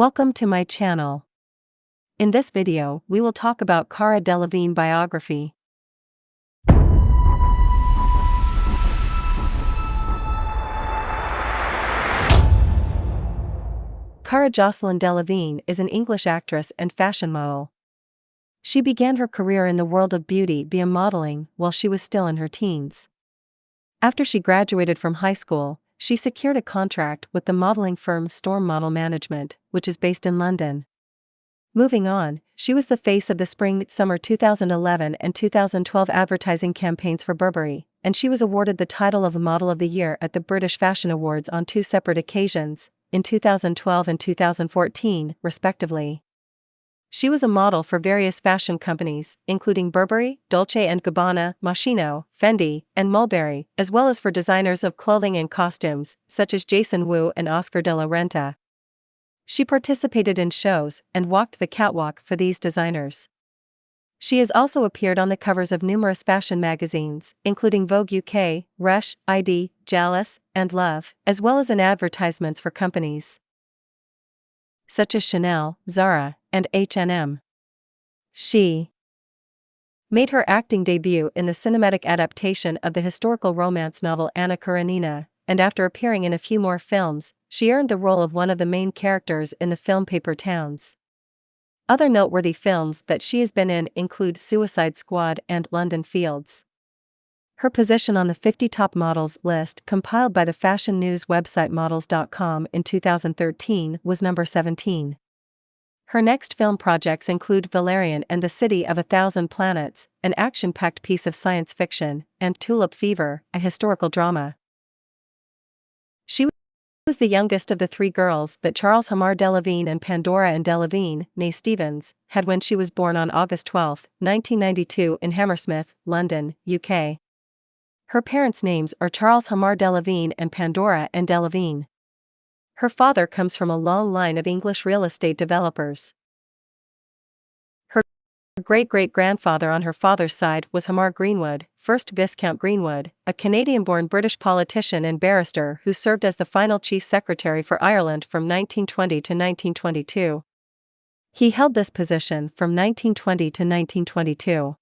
Welcome to my channel. In this video, we will talk about Cara Delevingne Biography. Cara Jocelyn Delevingne is an English actress and fashion model. She began her career in the world of beauty via modeling while she was still in her teens. After she graduated from high school, she secured a contract with the modeling firm Storm Model Management, which is based in London. Moving on, she was the face of the spring-summer 2011 and 2012 advertising campaigns for Burberry, and she was awarded the title of Model of the Year at the British Fashion Awards on two separate occasions, in 2012 and 2014, respectively. She was a model for various fashion companies, including Burberry, Dolce & Gabbana, Moschino, Fendi, and Mulberry, as well as for designers of clothing and costumes, such as Jason Wu and Oscar de la Renta. She participated in shows and walked the catwalk for these designers. She has also appeared on the covers of numerous fashion magazines, including Vogue UK, Rush, ID, Jealous, and Love, as well as in advertisements for companies such as Chanel, Zara, and H&M. She made her acting debut in the cinematic adaptation of the historical romance novel Anna Karenina, and after appearing in a few more films, she earned the role of one of the main characters in the film Paper Towns. Other noteworthy films that she has been in include Suicide Squad and London Fields. Her position on the 50 top models list compiled by the fashion news website models.com in 2013 was number 17. Her next film projects include Valerian and the City of a Thousand Planets, an action-packed piece of science fiction, and Tulip Fever, a historical drama. She was the youngest of the three girls that Charles Hamar Delevingne and Pandora and Delevingne, née Stevens, had when she was born on August 12, 1992 in Hammersmith, London, UK. Her parents' names are Charles Hamar Delevingne and Pandora and Delevingne. Her father comes from a long line of English real estate developers. Her great-great-grandfather on her father's side was Hamar Greenwood, 1st Viscount Greenwood, a Canadian-born British politician and barrister who served as the final Chief Secretary for Ireland from 1920 to 1922. He held this position from 1920 to 1922.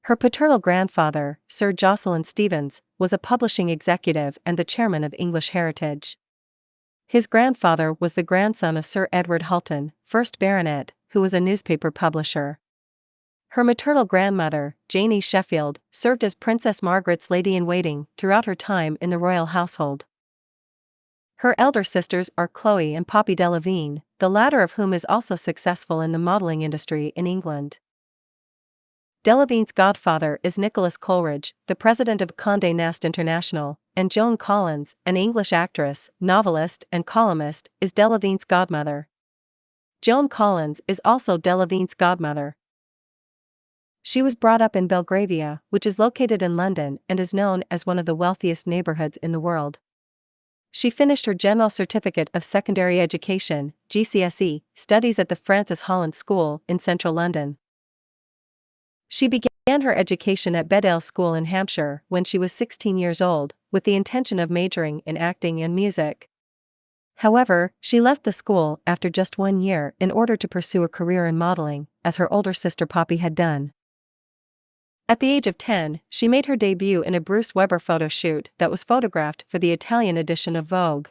Her paternal grandfather, Sir Jocelyn Stevens, was a publishing executive and the chairman of English Heritage. His grandfather was the grandson of Sir Edward Hulton, 1st Baronet, who was a newspaper publisher. Her maternal grandmother, Janie Sheffield, served as Princess Margaret's lady-in-waiting throughout her time in the royal household. Her elder sisters are Chloe and Poppy Delevingne, the latter of whom is also successful in the modeling industry in England. Delevingne's godfather is Nicholas Coleridge, the president of Condé Nast International, and Joan Collins, an English actress, novelist, and columnist, is Delevingne's godmother. Joan Collins is also Delevingne's godmother. She was brought up in Belgravia, which is located in London and is known as one of the wealthiest neighborhoods in the world. She finished her General Certificate of Secondary Education, GCSE, studies at the Francis Holland School in central London. She began her education at Bedale School in Hampshire when she was 16 years old, with the intention of majoring in acting and music. However, she left the school after just 1 year in order to pursue a career in modeling, as her older sister Poppy had done. At the age of 10, she made her debut in a Bruce Weber photo shoot that was photographed for the Italian edition of Vogue.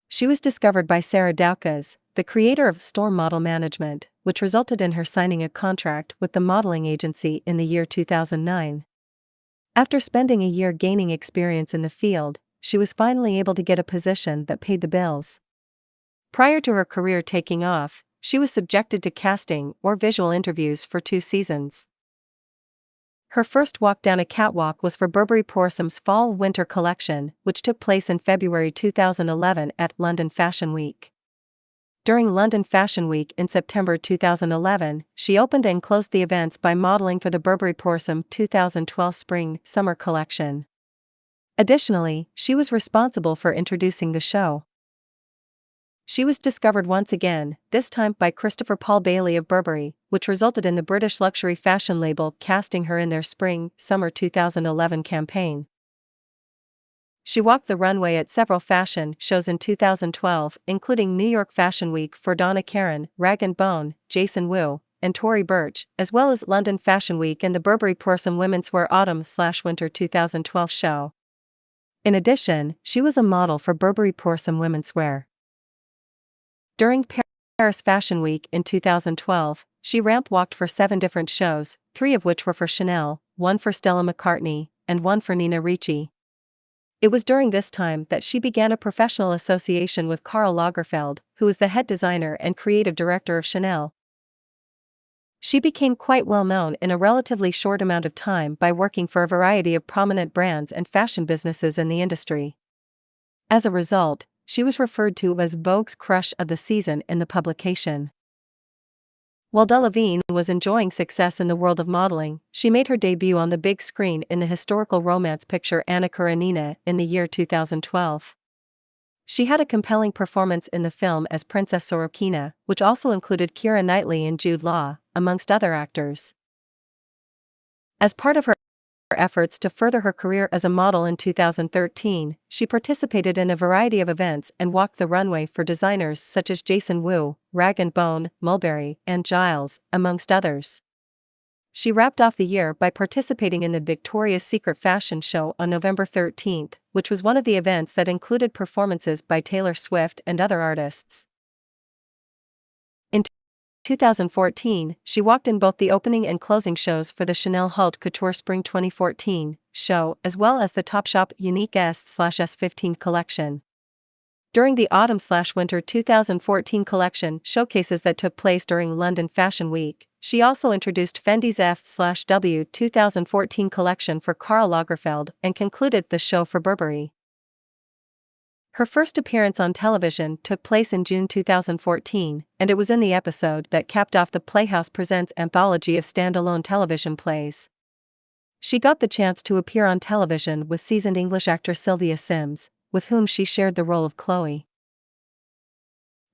She was discovered by Sarah Doukas, the creator of Storm Model Management, which resulted in her signing a contract with the modeling agency in the year 2009. After spending a year gaining experience in the field, she was finally able to get a position that paid the bills. Prior to her career taking off, she was subjected to casting or visual interviews for 2 seasons. Her first walk down a catwalk was for Burberry Prorsum's Fall-Winter collection, which took place in February 2011 at London Fashion Week. During London Fashion Week in September 2011, she opened and closed the events by modeling for the Burberry Prorsum 2012 Spring-Summer collection. Additionally, she was responsible for introducing the show. She was discovered once again, this time by Christopher Paul Bailey of Burberry, which resulted in the British luxury fashion label casting her in their Spring-Summer 2011 campaign. She walked the runway at several fashion shows in 2012, including New York Fashion Week for Donna Karan, Rag & Bone, Jason Wu, and Tory Burch, as well as London Fashion Week and the Burberry Prorsum Women's Wear Autumn/Winter 2012 show. In addition, she was a model for Burberry Prorsum Women's Wear. During Paris Fashion Week in 2012, she ramp-walked for 7 different shows, 3 of which were for Chanel, 1 for Stella McCartney, and 1 for Nina Ricci. It was during this time that she began a professional association with Karl Lagerfeld, who is the head designer and creative director of Chanel. She became quite well known in a relatively short amount of time by working for a variety of prominent brands and fashion businesses in the industry. As a result, she was referred to as Vogue's crush of the season in the publication. While Delevingne was enjoying success in the world of modeling, she made her debut on the big screen in the historical romance picture Anna Karenina in the year 2012. She had a compelling performance in the film as Princess Sorokina, which also included Keira Knightley and Jude Law, amongst other actors. As part of her efforts to further her career as a model in 2013, she participated in a variety of events and walked the runway for designers such as Jason Wu, Rag & Bone, Mulberry, and Giles, amongst others. She wrapped off the year by participating in the Victoria's Secret fashion show on November 13, which was one of the events that included performances by Taylor Swift and other artists. In 2014, she walked in both the opening and closing shows for the Chanel Haute Couture Spring 2014 show as well as the Topshop Unique S/S15 collection. During the Autumn/Winter 2014 collection showcases that took place during London Fashion Week, she also introduced Fendi's F/W 2014 collection for Karl Lagerfeld and concluded the show for Burberry. Her first appearance on television took place in June 2014, and it was in the episode that capped off the Playhouse Presents anthology of standalone television plays. She got the chance to appear on television with seasoned English actress Sylvia Sims, with whom she shared the role of Chloe.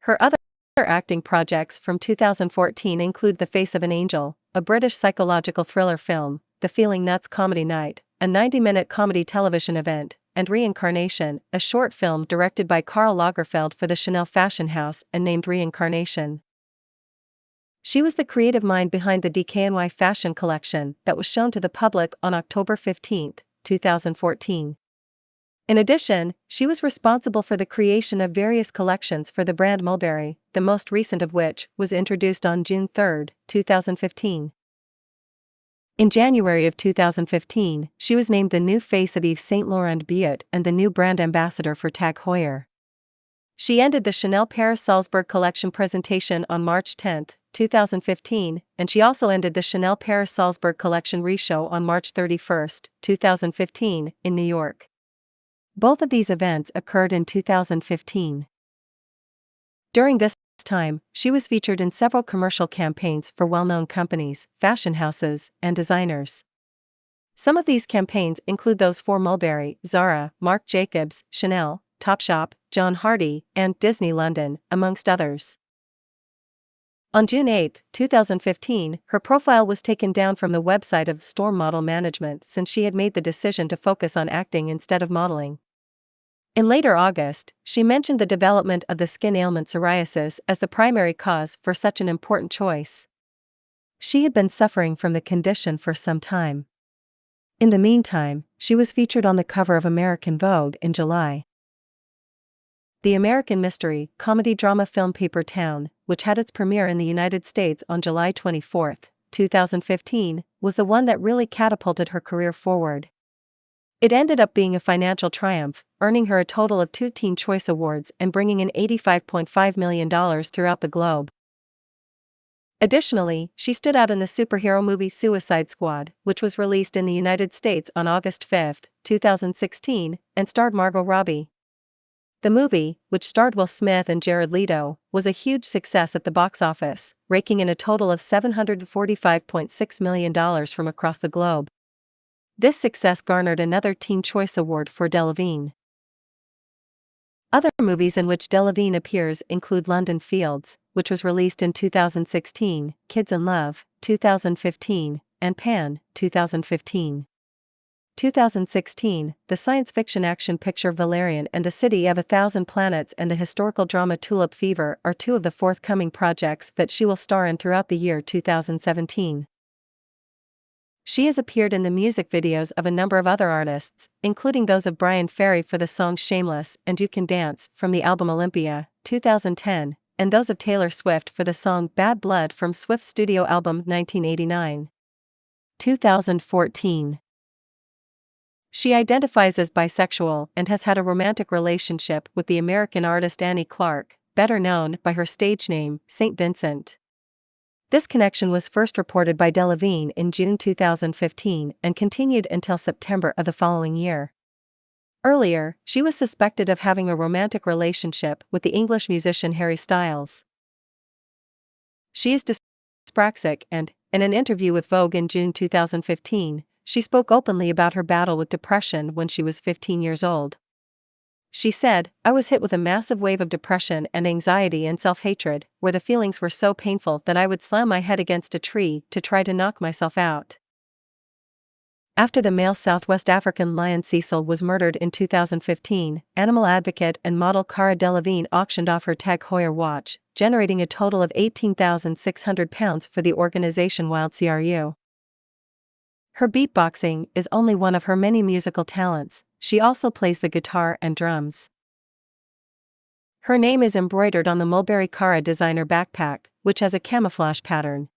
Her other acting projects from 2014 include The Face of an Angel, a British psychological thriller film, The Feeling Nuts Comedy Night, a 90-minute comedy television event, and Reincarnation, a short film directed by Karl Lagerfeld for the Chanel fashion house and named Reincarnation. She was the creative mind behind the DKNY fashion collection that was shown to the public on October 15, 2014. In addition, she was responsible for the creation of various collections for the brand Mulberry, the most recent of which was introduced on June 3, 2015. In January of 2015, she was named the new face of Yves Saint Laurent Butte and the new brand ambassador for Tag Heuer. She ended the Chanel Paris Salzburg collection presentation on March 10, 2015, and she also ended the Chanel Paris Salzburg collection re-show on March 31, 2015, in New York. Both of these events occurred in 2015. During this time, she was featured in several commercial campaigns for well-known companies, fashion houses, and designers. Some of these campaigns include those for Mulberry, Zara, Marc Jacobs, Chanel, Topshop, John Hardy, and Disney London, amongst others. On June 8, 2015, her profile was taken down from the website of Storm Model Management since she had made the decision to focus on acting instead of modeling. In later August, she mentioned the development of the skin ailment psoriasis as the primary cause for such an important choice. She had been suffering from the condition for some time. In the meantime, she was featured on the cover of American Vogue in July. The American mystery, comedy drama film Paper Town, which had its premiere in the United States on July 24, 2015, was the one that really catapulted her career forward. It ended up being a financial triumph, earning her a total of 2 Teen Choice Awards and bringing in $85.5 million throughout the globe. Additionally, she stood out in the superhero movie Suicide Squad, which was released in the United States on August 5, 2016, and starred Margot Robbie. The movie, which starred Will Smith and Jared Leto, was a huge success at the box office, raking in a total of $745.6 million from across the globe. This success garnered another Teen Choice Award for Delevingne. Other movies in which Delevingne appears include London Fields, which was released in 2016, Kids in Love, 2015, and Pan, 2015. 2016, the science fiction action picture Valerian and the City of a Thousand Planets and the historical drama Tulip Fever are two of the forthcoming projects that she will star in throughout the year 2017. She has appeared in the music videos of a number of other artists, including those of Brian Ferry for the song Shameless and You Can Dance from the album Olympia, 2010, and those of Taylor Swift for the song Bad Blood from Swift's studio album 1989. 2014. She identifies as bisexual and has had a romantic relationship with the American artist Annie Clark, better known by her stage name, St. Vincent. This connection was first reported by Delevingne in June 2015 and continued until September of the following year. Earlier, she was suspected of having a romantic relationship with the English musician Harry Styles. She is dyspraxic and, in an interview with Vogue in June 2015, she spoke openly about her battle with depression when she was 15 years old. She said, "I was hit with a massive wave of depression and anxiety and self-hatred, where the feelings were so painful that I would slam my head against a tree to try to knock myself out." After the male Southwest African lion Cecil was murdered in 2015, animal advocate and model Cara Delevingne auctioned off her Tag Heuer watch, generating a total of £18,600 for the organization Wild CRU. Her beatboxing is only one of her many musical talents. She also plays the guitar and drums. Her name is embroidered on the Mulberry Cara designer backpack, which has a camouflage pattern.